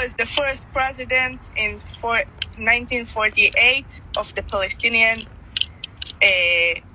was the first president in 1948 of the Palestinian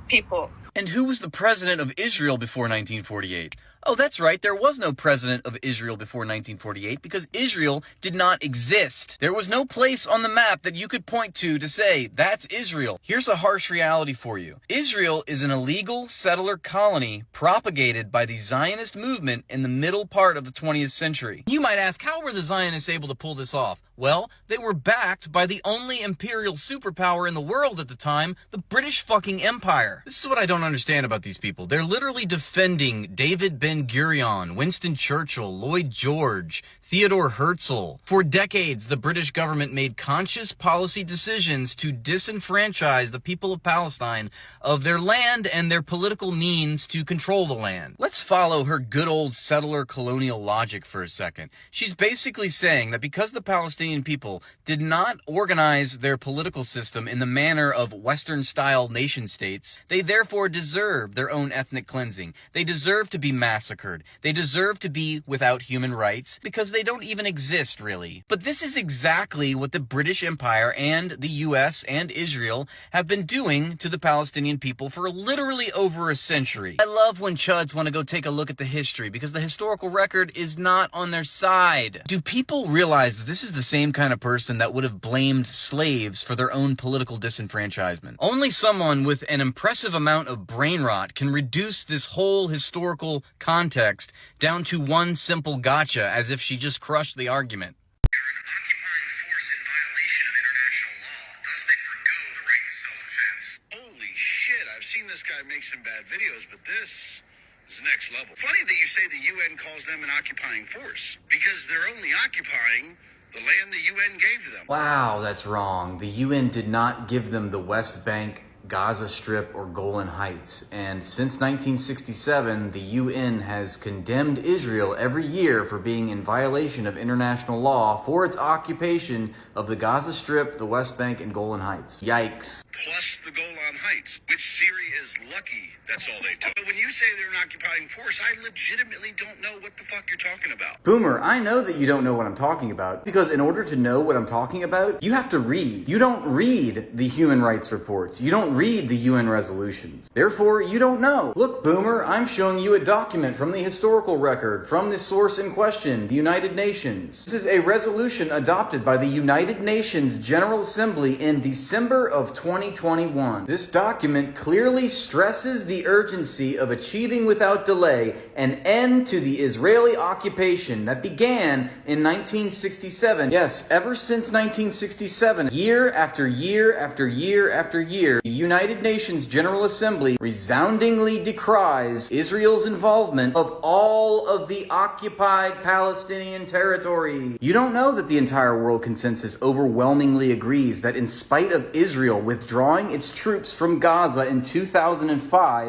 people. And who was the president of Israel before 1948? Oh, that's right, there was no president of Israel before 1948 because Israel did not exist. There was no place on the map that you could point to say, that's Israel. Here's a harsh reality for you. Israel is an illegal settler colony propagated by the Zionist movement in the middle part of the 20th century. You might ask, how were the Zionists able to pull this off? Well, they were backed by the only imperial superpower in the world at the time, the British fucking Empire. This is what I don't understand about these people. They're literally defending David Ben-Gurion, Winston Churchill, Lloyd George, Theodore Herzl. For decades, the British government made conscious policy decisions to disenfranchise the people of Palestine of their land and their political means to control the land. Let's follow her good old settler colonial logic for a second. She's basically saying that because the Palestinian people did not organize their political system in the manner of Western-style nation-states, they therefore deserve their own ethnic cleansing. They deserve to be massacred. They deserve to be without human rights because they don't even exist, really. But this is exactly what the British Empire and the US and Israel have been doing to the Palestinian people for literally over a century. I love when chuds want to go take a look at the history because the historical record is not on their side. Do people realize that this is the same kind of person that would have blamed slaves for their own political disenfranchisement? Only someone with an impressive amount of brain rot can reduce this whole historical context down to one simple gotcha as if she just crushed the argument. They're an occupying force in violation of international law. Thus, they forgo the right to self-defense. Holy shit, I've seen this guy make some bad videos, but this is next level. Funny that you say the UN calls them an occupying force, because they're only occupying the land the UN gave them. Wow, that's wrong. The UN did not give them the West Bank, Gaza Strip, or Golan Heights. And since 1967, the UN has condemned Israel every year for being in violation of international law for its occupation of the Gaza Strip, the West Bank, and Golan Heights. Yikes. Plus the Golan Heights, which Syria is lucky that's all they took. But when you say they're an occupying force, I legitimately don't know what the fuck you're talking about. Boomer, I know that you don't know what I'm talking about, because in order to know what I'm talking about, you have to read. You don't read the human rights reports. You don't read the UN resolutions. Therefore, you don't know. Look, Boomer, I'm showing you a document from the historical record, from the source in question, the United Nations. This is a resolution adopted by the United Nations General Assembly in December of 2021. This document clearly stresses the urgency of achieving without delay an end to the Israeli occupation that began in 1967. Yes, ever since 1967, year after year after year after year, the United Nations General Assembly resoundingly decries Israel's involvement of all of the occupied Palestinian territory. You don't know that the entire world consensus overwhelmingly agrees that in spite of Israel withdrawing its troops from Gaza in 2005,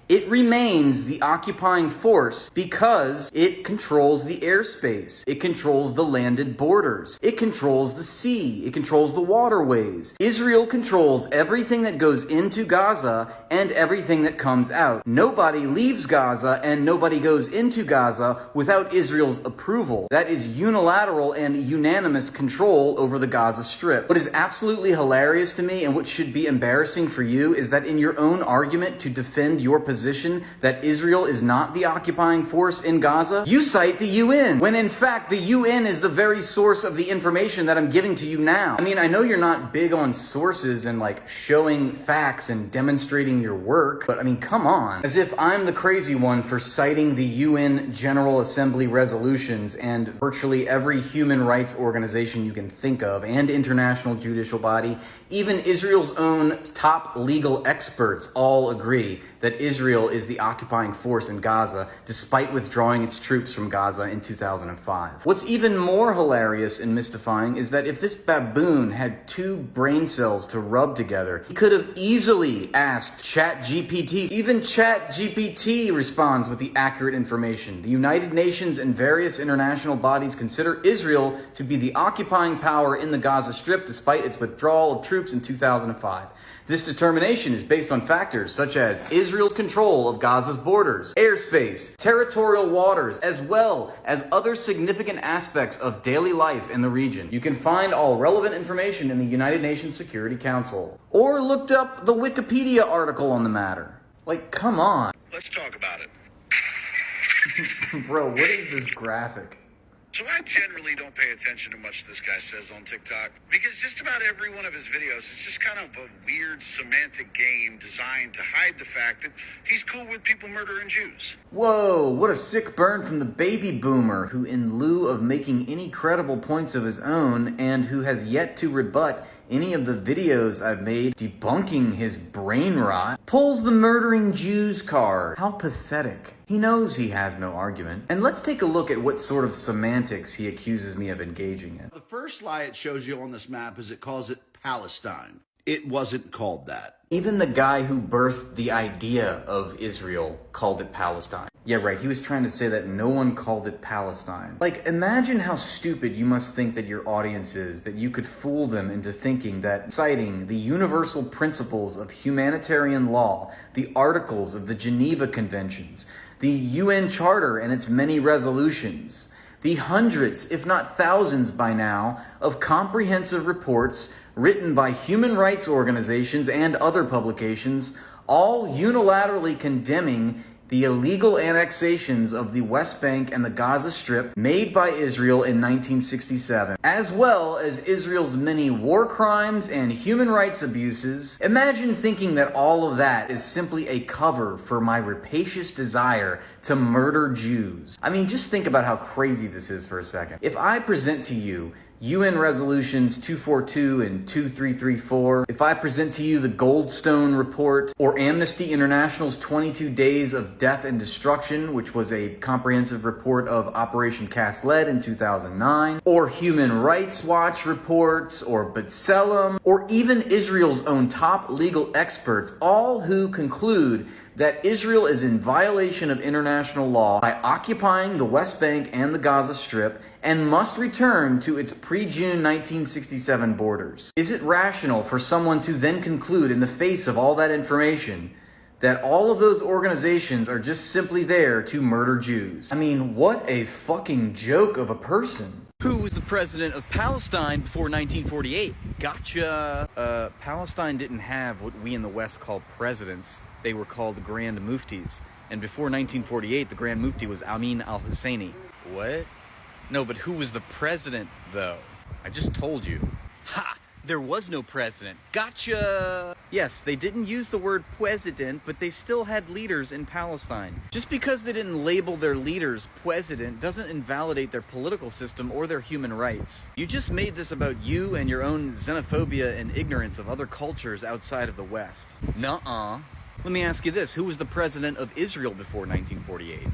it remains the occupying force because it controls the airspace. It controls the landed borders. It controls the sea. It controls the waterways. Israel controls everything that goes into Gaza and everything that comes out. Nobody leaves Gaza and nobody goes into Gaza without Israel's approval. That is unilateral and unanimous control over the Gaza Strip. What is absolutely hilarious to me and what should be embarrassing for you is that in your own argument to defend your position that Israel is not the occupying force in Gaza, you cite the UN, when in fact the UN is the very source of the information that I'm giving to you now. I mean, I know you're not big on sources and like showing facts and demonstrating your work, but I mean, come on. As if I'm the crazy one for citing the UN General Assembly resolutions and virtually every human rights organization you can think of and international judicial body. Even Israel's own top legal experts all agree that Israel is the occupying force in Gaza, despite withdrawing its troops from Gaza in 2005. What's even more hilarious and mystifying is that if this baboon had two brain cells to rub together, he could have easily asked ChatGPT. Even ChatGPT responds with the accurate information. The United Nations and various international bodies consider Israel to be the occupying power in the Gaza Strip, despite its withdrawal of troops in 2005. This determination is based on factors such as Israel's control control of Gaza's borders, airspace, territorial waters, as well as other significant aspects of daily life in the region. You can find all relevant information in the United Nations Security Council. Or looked up the Wikipedia article on the matter. Like, come on. Let's talk about it. Bro, what is this graphic? So I generally don't pay attention to much this guy says on TikTok because just about every one of his videos is just kind of a weird semantic game designed to hide the fact that he's cool with people murdering Jews. Whoa, what a sick burn from the baby boomer who, in lieu of making any credible points of his own and who has yet to rebut any of the videos I've made debunking his brain rot, pulls the murdering Jews card. How pathetic. He knows he has no argument. And let's take a look at what sort of semantics he accuses me of engaging in. The first lie it shows you on this map is it calls it Palestine. It wasn't called that. Even the guy who birthed the idea of Israel called it Palestine. Yeah, right, he was trying to say that no one called it Palestine. Like, imagine how stupid you must think that your audience is, that you could fool them into thinking that citing the universal principles of humanitarian law, the articles of the Geneva Conventions, the UN Charter and its many resolutions, the hundreds, if not thousands by now, of comprehensive reports written by human rights organizations and other publications, all unilaterally condemning the illegal annexations of the West Bank and the Gaza Strip made by Israel in 1967, as well as Israel's many war crimes and human rights abuses. Imagine thinking that all of that is simply a cover for my rapacious desire to murder Jews. I mean, just think about how crazy this is for a second. If I present to you UN Resolutions 242 and 2334, if I present to you the Goldstone Report, or Amnesty International's 22 Days of Death and Destruction, which was a comprehensive report of Operation Cast Lead in 2009, or Human Rights Watch reports, or B'Tselem, or even Israel's own top legal experts, all who conclude that Israel is in violation of international law by occupying the West Bank and the Gaza Strip and must return to its pre-June 1967 borders. Is it rational for someone to then conclude in the face of all that information that all of those organizations are just simply there to murder Jews? I mean, what a fucking joke of a person. Who was the president of Palestine before 1948? Gotcha. Palestine didn't have what we in the West call presidents. They were called Grand Muftis. And before 1948, the Grand Mufti was Amin al-Husseini. What? No, but who was the president, though? I just told you. Ha! There was no president. Gotcha! Yes, they didn't use the word president, but they still had leaders in Palestine. Just because they didn't label their leaders president doesn't invalidate their political system or their human rights. You just made this about you and your own xenophobia and ignorance of other cultures outside of the West. Nuh-uh. Let me ask you this. Who was the president of Israel before 1948?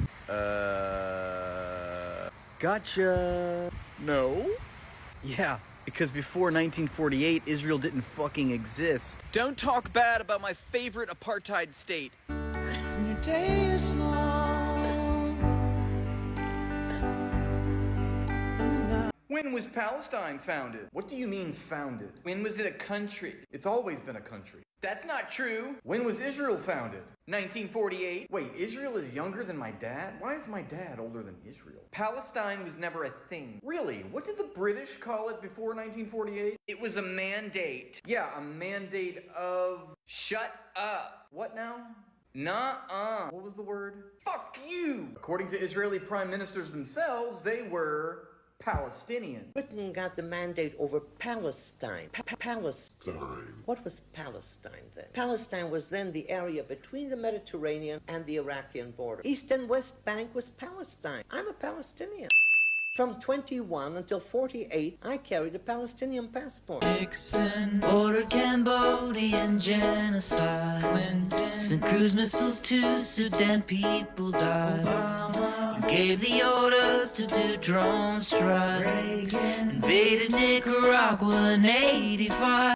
Gotcha. No? Yeah, because before 1948, Israel didn't fucking exist. Don't talk bad about my favorite apartheid state. Your day is long. When was Palestine founded? What do you mean founded? When was it a country? It's always been a country. That's not true. When was Israel founded? 1948. Wait, Israel is younger than my dad? Why is my dad older than Israel? Palestine was never a thing. Really? What did the British call it before 1948? It was a mandate. Yeah, a mandate of... Shut up. What now? Nuh-uh. What was the word? Fuck you! According to Israeli prime ministers themselves, they were... Palestinian. Britain got the mandate over Palestine. Palestine. What was Palestine then? Palestine was then the area between the Mediterranean and the Iraqi border. East and West Bank was Palestine. I'm a Palestinian. From 21 until 48, I carried a Palestinian passport. Nixon ordered Cambodian genocide. Sent cruise missiles to Sudan, people died. Obama gave the orders to do drone strikes. Invaded Nicaragua in '85.